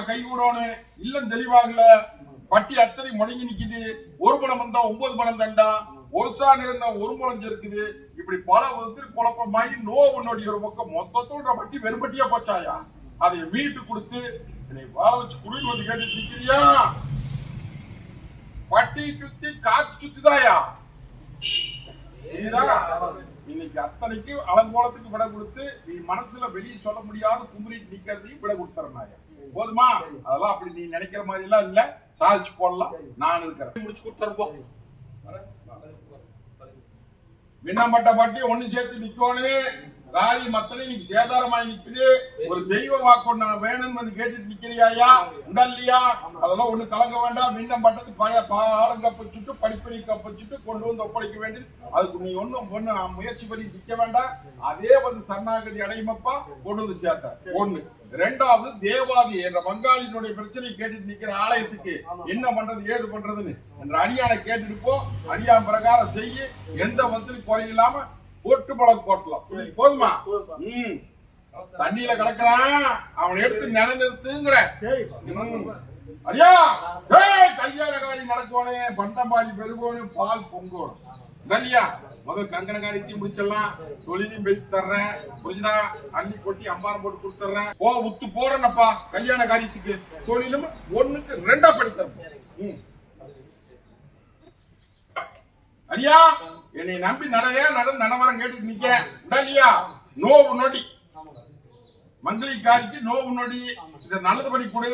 கை கூடணும் இல்லம் தெளிவாகல பட்டி அத்தனை முடங்கி நிக்குது. ஒரு பணம் வந்தா 9 பணம் தண்டா, ஒரு சாணி இருந்தா ஒரு முழஞ்சு இருக்குது. இப்படி பல விதத்தில் குழப்பமாயி நோவு நொடி ஒரு பக்கம் மொத்தத்தோட பட்டி வெறுபட்டியா போச்சாயா. அதை மீட்டு கொடுத்து என்னை வாழ வச்சு குடின்னு வந்து கேட்டு நிக்கிறியா? பட்டி சுத்தி காத்து சுத்திதாயா. இன்னைக்கு அத்தனைக்கு அலங்கோலத்துக்கு விட கொடுத்து நீ மனசுல வெளியே சொல்ல முடியாத கும்பிட்டு நிக்கிறதையும் விட கொடுத்துறேன். போதுமா? அதெல்லாம் அப்படி நீ நினைக்கிற மாதிரி எல்லாம் இல்ல. சாதிச்சு போடலாம். நான் இருக்கிறேன். முடிச்சு கொடுத்துருப்போம். விண்ணப்பட்ட பட்டி ஒண்ணு சேர்த்து நிக்கணும். ராஜி மத்தனை நீ சேதாரமாய் நிக்குது. ஒரு தெய்வ வாக்கு நான் வேணும்னு வந்து கேட்டுட்டு நிக்கிறியா? உண்டல்லையா? அதெல்லாம் ஒண்ணு கலங்க வேண்டாம். விண்ணம் பட்டது பாடம் கப்பிச்சுட்டு படிப்பறி கப்பிச்சுட்டு கொண்டு வந்து ஒப்படைக்க வேண்டியது. அதுக்கு நீ ஒண்ணு முயற்சி பண்ணி நிக்க வேண்டாம். அதே வந்து சரணாகதி அடையுமப்பா கொண்டு வந்து சேர்த்த ஒண்ணு. ரெண்டாவது தேவாதி என்ற பங்காளியினுடைய பிரச்சனை கேட்டுட்டு நிக்கிற ஆலயத்துக்கு என்ன பண்றது ஏது பண்றதுன்னு என்ற அடியானை கேட்டுட்டு போ. அடியான் பிரகாரம் செய்ய எந்த வந்து குறையில்லாம போட்டு பழம் போட்டலாம். போதுமா? தண்ணியில கிடக்குறான் அவனை எடுத்து நிலைநிறுத்துங்கிற அடியா. கல்யாணக்காரி நடக்கோனே பண்டம்பாடி பெருகோனும் பால் பொங்கோணும் இல்லையா? முதல் கங்கணக்காரித்தையும் முடிச்சிடலாம். தொழிலையும் பேசி தர்றேன். புரிஞ்சுதா? அள்ளி கொட்டி அம்பாரம் போட்டு கொடுத்துறேன். உத்து போறேன்னப்பா கல்யாண காரியத்துக்கு. தொழிலும் 1க்கு 2 படி தரேன். அடியா என்னை நம்பி நடைய நடவரம் கேட்டு நிக்கிறேன். இல்லையா? நோவு நொடி மங்களிக்காரிக்கு நோவு நொடி இதை நல்லதுபடி கொடு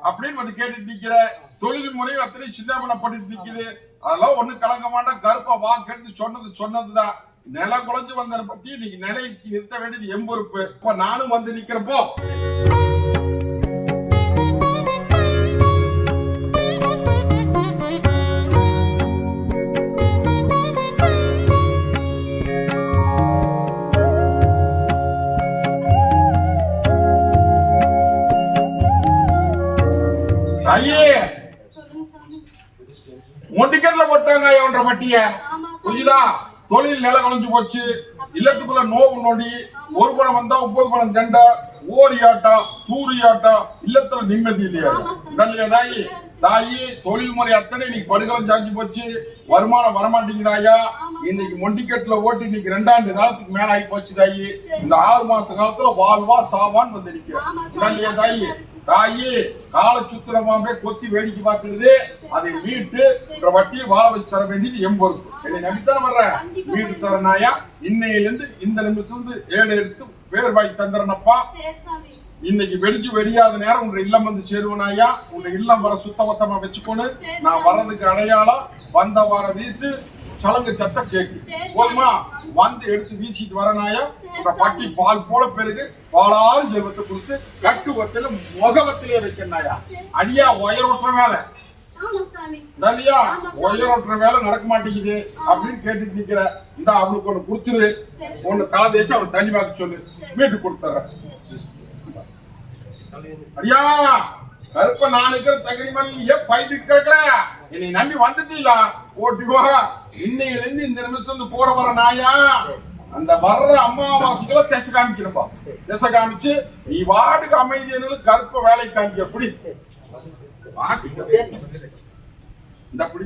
அப்படின்னு வந்து கேட்டுட்டு நிக்கிற. தொழில் முறை அத்தனை சிந்தாமனப்பட்டு நிக்குது. அதெல்லாம் ஒண்ணு கலங்க மாட்டா. கருப்பா வாக்கு சொன்னதுதான். நில குலைஞ்சு வந்த பத்தி இன்னைக்கு நிலைக்கு நிறுத்த வேண்டியது எம்பொறுப்பு. இப்ப நானும் வந்து நிக்கிறப்போ மொண்டிக்கல்ல போட்டாங்க என்ற பட்டிய. புரியுதா? தொழில் நில கலைஞ்சு போச்சு. இல்லத்துக்குள்ள நோவு நொடி. ஒரு பணம் வந்தா 9 பணம் தண்டா, ஓரியாட்டா தூரியாட்டா. இல்லத்துல நிம்மதி இல்லையா? இல்லையா தாயி? தாயி தொழில் முறை அத்தனை இன்னைக்கு படுகலம் சாஞ்சி போச்சு. வருமானம் வரமாட்டேங்குதாயா. இன்னைக்கு மொண்டிக்கட்டுல ஓட்டி இன்னைக்கு 2 ஆண்டு காலத்துக்கு மேல ஆகி போச்சு தாயி. இந்த 6 மாச காலத்துல வாழ்வா சாவான்னு வந்து நிக்க. இல்லையா தாயி? தாயி கால சுத்திரமாவே கொத்தி வேடிக்கை பார்த்துடுது. அதை மீட்டு வட்டியை வாழ வச்சு தர வேண்டியது எம்பொறுப்பு. என்னை நம்பித்தானே வர்றேன். மீட்டு தரனாயா. இன்னையிலிருந்து இந்த நிமிஷத்துல 7 எடுத்து பேர் வாங்கி தந்துறனப்பா. இன்னைக்கு வெடிஞ்சு வெடியாத நேரம் உங்க இல்லம் வந்து சேருவனாயா. உங்க இல்லம் வர சுத்தபத்தமா வச்சுக்கொண்டு நான் வர்றதுக்கு அடையாளம் வந்த வார வீசு சலங்கு சத்த கேக்கு. போதுமா? வந்து எடுத்து வீசிட்டு வரனாயா. உங்க பட்டி பால் போல பெருகு பாலாறு ஜெபத்தை கொடுத்து கட்டுவத்தில முகவத்திலே வைக்கனாயா. அடியா உயரோட்டுற வேலை இல்லையா? உயரோட்டுற வேலை நடக்க மாட்டேங்குது அப்படின்னு கேட்டுட்டு நிக்கிற. இந்த அவனுக்கு ஒண்ணு கொடுத்துரு. ஒண்ணு தலை தேய்ச்சி அவன் தண்ணி வாக்கு சொல்லு. மீட்டு கொடுத்துறேன். அடியா கருப்ப நான் இருக்கிற தகுதிமணி பைத்து கேட்கிற. என்னை நம்பி வந்துட்டீங்களா? ஓட்டி போக. இன்னையிலிருந்து இந்த நிமிஷத்துல போட வர நாயா. அந்த வர்ற அம்மாவாசைக்குள்ள திசை காமிக்கிறப்பா. திசை காமிச்சு நீ வாட்டுக்கு அமைதியான கருப்ப வேலை காமிக்க. அப்படி இந்த அப்படி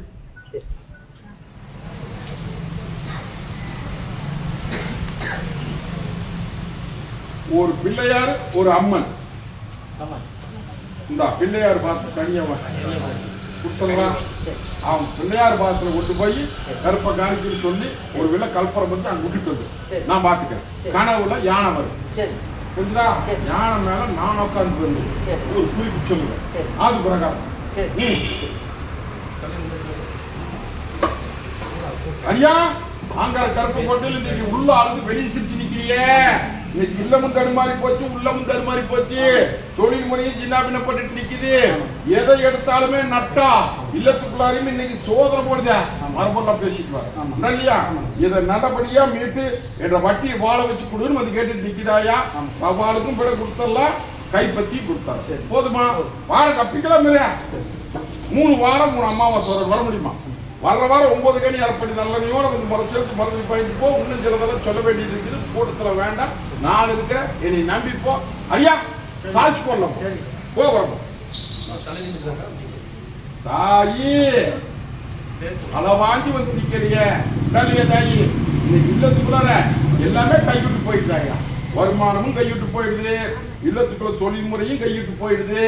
ஒரு பிள்ளையார் ஒரு அம்மன். இந்த பிள்ளையார் பார்த்து தனியா கொடுத்துடலாம். அவன் பிள்ளையார் பாத்திரம் கொண்டு போய் கருப்ப காணிக்கு சொல்லி ஒரு விலை கல்பரம் வந்து அங்க விட்டுட்டு வந்து நான் பாத்துக்கிறேன். கனவுல யானை வரும். புரியுதா? யானை மேல நான் உட்கார்ந்து வந்து ஒரு குறிப்பு சொல்லுவேன். அது பிரகாரம் ஐயா ஆங்கார கருப்பு கோட்டையில் நீங்க உள்ள அழுது வெளியே சிரிச்சு நிக்கிறியே. இன்னைக்கு இல்லமும் தடுமாறி போச்சு, உள்ளமும் தடுமாறி போச்சு. தொழில் முறையும் ஜில்லாபின்னப்பட்டு நிக்குது. எதை எடுத்தாலுமே நட்டா இல்லத்துக்குள்ளாரையும் இன்னைக்கு சோதனை போடுத. மரபொருளா பேசிட்டு வர இல்லையா? இதை நல்லபடியா மீட்டு என்ற வட்டியை வாழ வச்சு கொடுன்னு வந்து கேட்டுட்டு நிக்குதாயா. சவாலுக்கும் விட கொடுத்துடலாம். கைப்பற்றி கொடுத்தாரு. போதுமா? வாடகை கப்பிக்கலாம் 3 வாரம் 3 அமாவாசை வர முடியுமா? வர்ற வாரம் 9 கணி அரைப்படி நல்லெண்ணையோட கொஞ்சம் சேர்த்து மருந்து பயந்து போ. இன்னும் சிலதெல்லாம் சொல்ல வேண்டியது இருக்குது. கூட்டத்துல வேண்டாம், நான் இருக்கிறேன், என்னை நம்பி போ. ஐயா காய்ச்சி போடலாம், போ வரணும். தாயி அதை வாங்கி வந்து நிக்கிறிய தாயி, இன்னைக்கு இல்லத்துக்குள்ளார எல்லாமே கைவிட்டு போயிட்டாங்க. வருமானமும் கைவிட்டு போயிடுது, இல்லத்துக்குள்ள தொழில்முறையும் கைவிட்டு போயிடுது.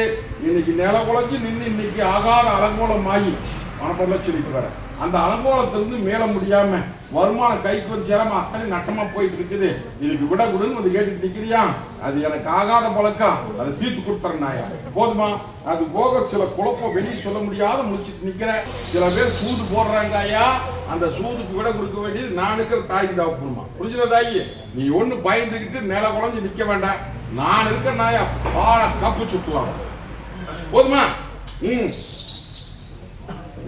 இன்னைக்கு நில குழஞ்சு நின்று இன்னைக்கு ஆகாத அலங்கோலம் ஆகி பணப்பொருள் சொல்லிட்டு வர அந்த அலங்கோலத்திலிருந்து மேல முடியாம வருமானம் கைக்கு வந்து சேராம அத்தனை நட்டமா போயிட்டு இருக்குது. இதுக்கு விட கூடன்னு வந்து கேட்டுட்டு நிக்கிறியா? அது எனக்கு ஆகாத பழக்கம், அதை தீர்த்து கொடுத்துறேன் நாயா. போதுமா? அது போக சில குழப்பம் வெளியே சொல்ல முடியாத முடிச்சுட்டு நிக்கிற சில பேர் சூது போடுறாங்க ஐயா. அந்த சூதுக்கு விட கொடுக்க வேண்டியது நான் இருக்கிற தாய்க்கு தேவைப்படுமா? புரிஞ்சுத தாயி? நீ ஒண்ணு பயந்துக்கிட்டு நில குழஞ்சு நிக்க வேண்டாம். நான் இருக்கிற நாயா பாட கப்பு சுட்டுவாங்க. போதுமா?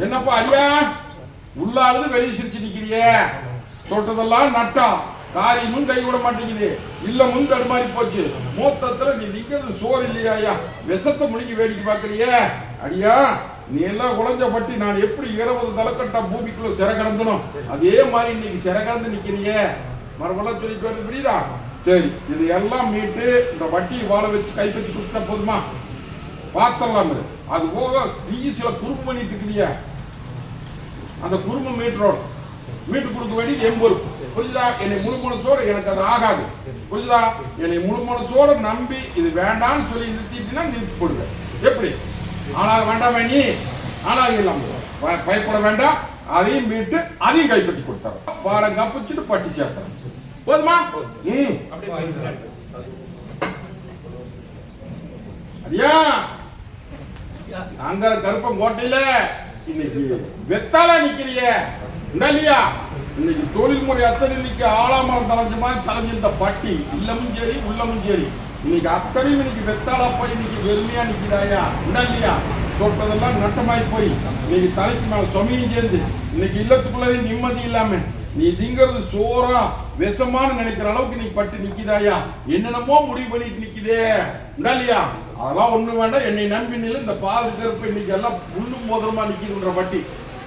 என்னப்பா ஐயா உள்ளாவது வெளியே சிரிச்சு நிக்கிறிய? தொட்டதெல்லாம் நட்டா, காரியமும் கை விட மாட்டேங்குது, இல்லமும் தடுமாறி போச்சு. மொத்தத்துல நீ நிக்கிறது சோறு இல்லையா ஐயா? விஷத்தை முடிக்க வேடிக்கை பாக்குறிய? அடியா நீ எல்லாம் குழஞ்ச பட்டி நான் எப்படி 20 தலைக்கட்டா பூமிக்குள்ள சிறை கிடந்தனும் அதே மாதிரி இன்னைக்கு சிறை கிடந்து நிக்கிறிய. மரபெல்லாம் சொல்லிட்டு வந்து புரியுதா? சரி, இது எல்லாம் மீட்டு இந்த வட்டியை வாழ வச்சு கைப்பற்றி கொடுத்தா போதுமா? பார்த்தரலாம். அது போக நீ சில குறும்பு பண்ணிட்டு இருக்கிறிய, அந்த குறும்பு மீட்டு கொடுக்க வேண்டியது என் பொறுப்பு. புரியுதா? என்னை முழு மனசோட எனக்கு அது ஆகாது. புரியுதா? என்னை முழு மனசோட நம்பி இது வேண்டாம்னு சொல்லி நிறுத்திட்டுனா நிறுத்தி போடுவேன். எப்படி ஆனால் வேண்டாம், நீ ஆனால் இல்லாம பயப்பட வேண்டாம். அதையும் மீட்டு அதையும் கைப்பற்றி கொடுத்தாரு. பாடம் கப்பிச்சுட்டு பட்டி சேர்த்தாரு. போதுமா? ஐயா நாங்க கருப்பங்கோட்டையில இன்னைக்கு வெத்தால நிக்கிறிய இல்லையா? இன்னைக்கு தொழில்முறை அத்தனை இன்னைக்கு ஆலாமரம் தலைஞ்ச மாதிரி தலைஞ்சிருந்த பட்டி இல்லமும் சரி உள்ளமும் சரி இன்னைக்கு அத்தனையும் இன்னைக்கு வெத்தாலா போய் இன்னைக்கு வெறுமையா நிக்கிறாயா இல்லையா? தொட்டதெல்லாம் நட்டமாய் போய் இன்னைக்கு தலைக்கு மேல சுமையும் சேர்ந்து இன்னைக்கு இல்லத்துக்குள்ளே நிம்மதி இல்லாம நீ திங்கிறது சோறா விஷமான நினைக்கிற அளவுக்கு நீ பட்டு நிக்குதாயா? என்னென்னமோ முடிவு பண்ணிட்டு நிக்குதே இல்லையா? அதெல்லாம் ஒண்ணு வேண்டாம். என்னை நம்பி நில இந்த பாது கருப்பு இன்னைக்கு எல்லாம் முள்ளும் மோதிரமா நிக்குதுன்ற வட்டி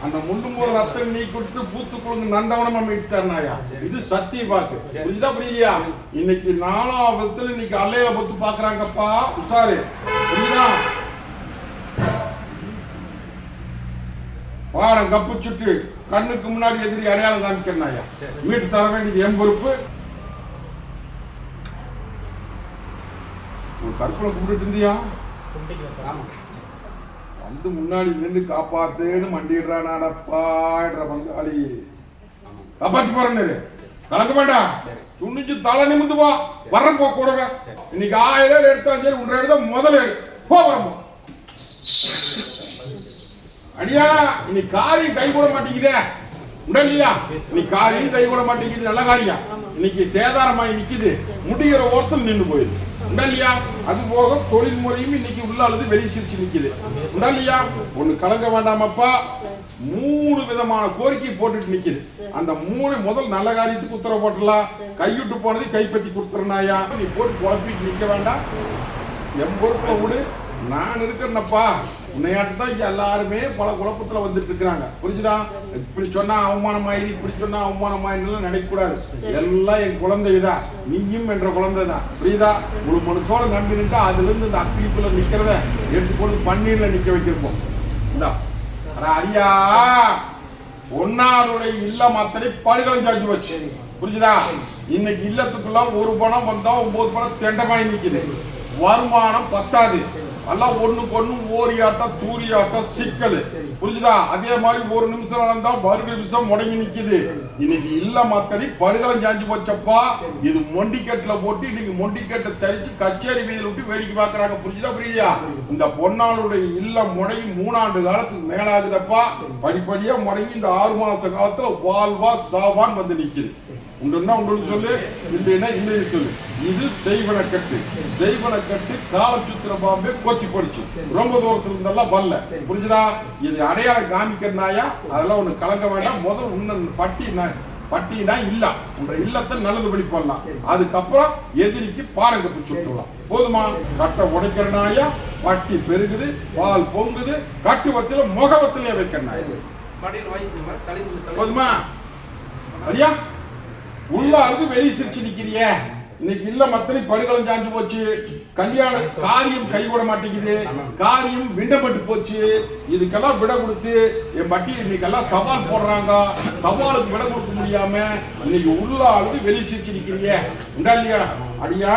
அந்த முள்ளும் மோதிரம் அத்தனை நீ கொடுத்து பூத்து குழுங்கு நந்தவனமா மீட்டுட்டாருனாயா. இது சத்திய பாக்கு. புரியுதா புரியலையா? இன்னைக்கு 4வது இன்னைக்கு அல்லையில பொத்து பாக்குறாங்கப்பா. உஷாரு. புரியுதா? பாடம் கப்பு சுட்டு கண்ணுக்கு முன்னாடி எதிரி அடையாளம் காமிக்கிறாயா. மீட்டு தர வேண்டியது என் பொறுப்பு. ஒரு கற்பனை கும்பிட்டு இருந்தியா? வந்து முன்னாடி நின்று காப்பாத்துன்னு மண்டிடுறானப்பா என்ற பங்காளி காப்பாத்தி போறேன்னு கலக்க வேண்டாம். துணிஞ்சு தலை நிமிந்து வா. வர்றப்போ கூடவே இன்னைக்கு 1000 எடுத்தாலும் சரி 1 எடுத்தா முதல்ல போ வரப்போ. அடியா இன்னைக்கு காரியம் கை கூட மாட்டேங்குதே உடல்லையா? இன்னைக்கு காரியம் கை கூட மாட்டேங்குது. நல்ல காரியம் இன்னைக்கு சேதாரமாயி நிக்குது. முடிகிற ஓரத்தில் நின்று போயிடுது உடல்லையா? அது போக தொழில் முறையும் இன்னைக்கு உள்ள அழுது வெளியே சிரிச்சு நிக்குது உடல்லையா? ஒண்ணு கலங்க வேண்டாமப்பா. 3 விதமான கோரிக்கை போட்டுட்டு நிக்குது. அந்த 3 முதல் நல்ல காரியத்துக்கு உத்தரவு போட்டலாம். கைவிட்டு போனது கைப்பற்றி கொடுத்துறனாயா? நீ போட்டு குழப்பிட்டு நிக்க வேண்டாம். என் பொறுப்பை விடு. நான் இருக்கிறேன்னப்பா. உன்னையாட்டு தான் இங்க எல்லாருமே பல குழப்பத்துல வந்துட்டு இருக்கிறாங்க. புரிஞ்சுதா? இப்படி சொன்னா அவமானமாயிரு, இப்படி சொன்னா அவமானமாயிரு நினைக்க கூடாது. எல்லாம் என் குழந்தைதான், நீயும் என்ற குழந்தை தான். புரியுதா? ஒரு மனுஷோட நம்பி நின்றா அதுல இருந்து இந்த அக்கிலிப்புல நிக்கிறத எடுத்துக்கொண்டு பன்னீர்ல நிக்க வைக்கிறோம். இந்தா அடியா ஒன்னாருடைய இல்லம் அத்தனை படுகளை சாஞ்சு வச்சு. புரிஞ்சுதா? இன்னைக்கு இல்லத்துக்குள்ள 1 பணம் வந்தா 9 பணம் தெண்டமாய் நிக்குது. வருமானம் பத்தாது. எல்லாம் ஒண்ணுக்கு ஒண்ணு ஓரியாட்டம் தூரியாட்டம் சிக்கல். புரிஞ்சுதா? அதே மாதிரி 1 நிமிஷம் நடந்தா மறு நிமிஷம் முடங்கி நிக்குது. இன்னைக்கு இல்ல மாத்தடி படுகளும் சாஞ்சு போச்சப்பா. இது மொண்டிக்கட்டுல போட்டு இன்னைக்கு மொண்டிக்கட்டை தரிச்சு கச்சேரி வீதியில் விட்டு வேடிக்கை பாக்குறாங்க. புரிஞ்சுதா புரியுதா? இந்த பொன்னாளுடைய இல்ல முடங்கி 3 ஆண்டு காலத்துக்கு மேலாகுதப்பா. படிப்படியா முடங்கி இந்த 6 மாச காலத்துல வாழ்வா சாவான் வந்து நிக்குது. உண்டுன்னா உண்டு சொல்லு, இல்லைன்னா இல்லைன்னு சொல்லு. இது செய்வன கட்டு. செய்வன கட்டு காலச்சுத்திர பாம்பே கோச்சி போடுச்சு. ரொம்ப தூரத்துல இருந்தெல்லாம் வரல. புரிஞ்சுதா? இது அடையாளம் காமிக்கிறனாயா? அதெல்லாம் ஒண்ணு கலங்க வேண்டாம். முதல் உன்ன பட்டி பட்டினா இல்ல உன்ற இல்லத்தை நல்லதுபடி பண்ணலாம். அதுக்கப்புறம் எதிரிக்கு பாடம் கற்பிச்சு விட்டுலாம். போதுமா? கட்டை உடைக்கிற நாயா, பட்டி பெருகுது, பால் பொங்குது, கட்டுவத்தில முகவத்திலே வைக்கிற நாய். போதுமா? சரியா? உள்ள அழுது வெளியே சிரிச்சு நிக்கிறிய. இன்னைக்கு இல்ல மத்தனை படுகளம் சாஞ்சு போச்சு, கல்யாண காரியம் கைவிட மாட்டேங்குது, காரியம் விண்டப்பட்டு போச்சு. இதுக்கெல்லாம் விட கொடுத்து என் பட்டி இன்னைக்கெல்லாம் சவால் போடுறாங்க. சவாலுக்கு விட கொடுக்க முடியாம இன்னைக்கு உள்ள அழுது வெளியே சிரிச்சு நிக்கிறிய. உண்டா இல்லையா? அடியா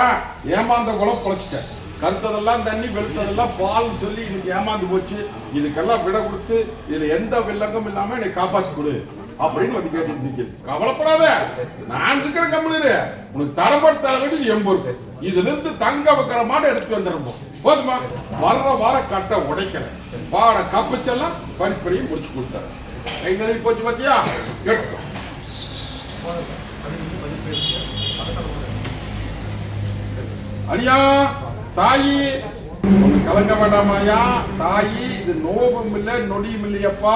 ஏமாந்த குளம் பொழைச்சிட்ட. கருத்ததெல்லாம் தண்ணி, வெளுத்ததெல்லாம் பால் சொல்லி இன்னைக்கு ஏமாந்து போச்சு. இதுக்கெல்லாம் விட கொடுத்து இதுல எந்த வில்லங்கம் இல்லாம என்னை காப்பாத்தி கொடு அப்படின்னு வந்து கேட்டு நிக்குது. கவலைப்படாத, நான் இருக்கிற கம்பெனியில உனக்கு தரப்படுத்த வேண்டியது எம்பது. இதுல இருந்து தங்க வைக்கிற மாட்டை எடுத்து வந்துடுறோம். போதுமா? வார கட்டை உடைக்கிறேன், பாட கப்பிச்செல்லாம் படிப்படியும் முடிச்சு கொடுத்தாரு. எங்க போச்சு பாத்தியா? அடியா தாயி ஒண்ணு கலங்க வேண்டாமாயா தாயி, இது நோபம் இல்ல நொடியும் இல்லையப்பா.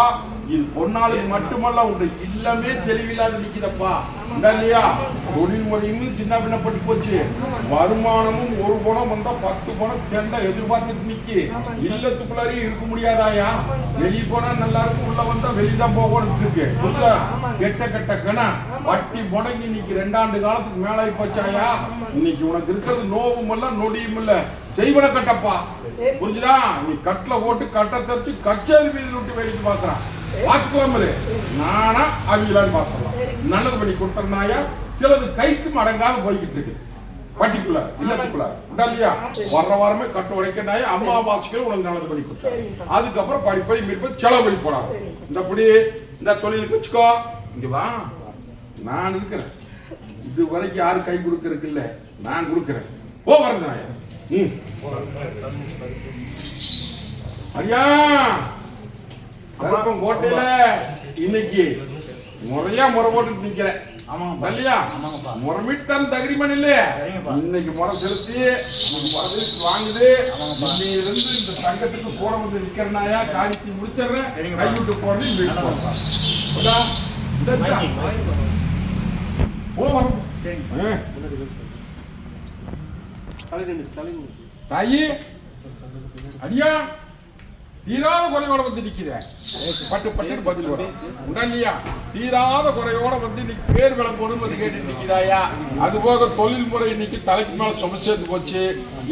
இது பொன்னாளுக்கு மட்டுமல்ல உங்க இல்லமே தெளிவில்லாத நிக்குதப்பா. இல்லையா? தொழில் முறையும் சின்ன பின்னப்பட்டு போச்சு. வருமானமும் ஒரு பணம் வந்தா 10 பணம் தெண்டை எதிர்பார்த்துட்டு நிக்கி. இல்லத்துக்குள்ளாரையும் இருக்க முடியாதாயா? வெளியே போனா நல்லா இருக்கும், உள்ள வந்தா வெளிதான் போகணும் இருக்கு. கெட்ட கெட்ட கணா வட்டி முடங்கி இன்னைக்கு 2 ஆண்டு காலத்துக்கு மேல போச்சாயா. இன்னைக்கு உனக்கு இருக்கிறது நோவும் இல்ல நொடியும் இல்ல, செய்வன கட்டப்பா. புரிஞ்சுதா? நீ கட்டில போட்டு கட்டை தச்சு கச்சேரி வீதியில் விட்டு வேடிக்கை பாக்குறான். பார்த்துக்கலாம், நானா அவியலான்னு பார்க்கலாம். நல்லது பண்ணி கொடுத்தனாயா சிலது கைக்கு அடங்காத போய்கிட்டு இருக்கு. பட்டிக்குள்ள இல்லத்துக்குள்ள இல்லையா? வர்ற வாரமே கட்டு உடைக்கிறாயா அம்மாவாசிகள் உனக்கு நல்லது பண்ணி கொடுத்தாரு. அதுக்கப்புறம் படிப்படி மீட்பு செலவழி போறாங்க. இந்தப்படி இந்த தொழிலுக்கு வச்சுக்கோ. இங்க வா, நான் இருக்கிறேன். இது வரைக்கும் யாரும் கை கொடுக்கறதுக்கு இல்ல, நான் கொடுக்கிறேன். ஓ வரங்க நாயா. ஐயா கோட்டையில இன்னைக்கு முறையா முறை போட்டு நிக்கிறேன். இல்லையா? முறைமிட்டு தான் தகிரிமன் இல்லையா? இன்னைக்கு முறை செலுத்தி வாங்குது. இருந்து இந்த சங்கத்துக்கு கூட வந்து நிக்கிறனாயா காரியத்தை முடிச்சிடுறேன். கைவிட்டு போறது தாயி அடியா தீராத குறையோட வந்து நிக்கிற. பட்டு பட்டு பதில் வரும். இல்லையா? தீராத குறையோட வந்து இன்னைக்கு பேர் விளங்கணும் வந்து கேட்டு நிக்கிறாயா. அது போக தொழில் முறை இன்னைக்கு தலைக்கு மேல சும சேர்ந்து போச்சு.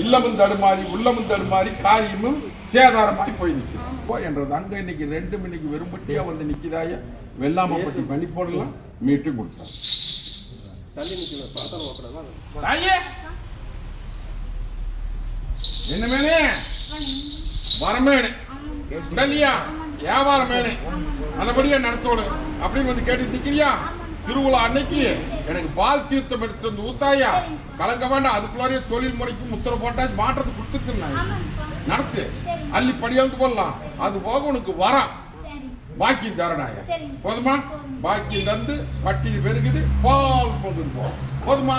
இல்லமும் தடுமாறி உள்ளமும் தடுமாறி காரியமும் சேதாரமாய் போய் நிற்கும் என்றது. அங்க இன்னைக்கு 2 இன்னைக்கு வெறும்பட்டியா வந்து நிக்கிறாயா. வெள்ளாமப்பட்டி பண்ணி போடலாம், மீட்டு கொடுத்தாங்க. என்ன மேனே வரமேனே இல்லையா? வியாபாரம் மேனே நல்லபடியா நடத்தோடு அப்படின்னு வந்து கேட்டு நிக்கிறியா. திருவிழா அன்னைக்கு எனக்கு பால் தீர்த்தம் எடுத்து வந்து ஊத்தாயா. கலங்க வேண்டாம். அதுக்குள்ளாரிய தொழில் முறைக்கு முத்திர போட்டா மாற்றத்தை கொடுத்துருக்கேன். நடத்து அள்ளி படியாந்து போடலாம். அது போக உனக்கு வரம் பாக்கி தரணாய. போதுமா? பாக்கி தந்து பட்டி பெருகுது, பால் போகுது. போதுமா?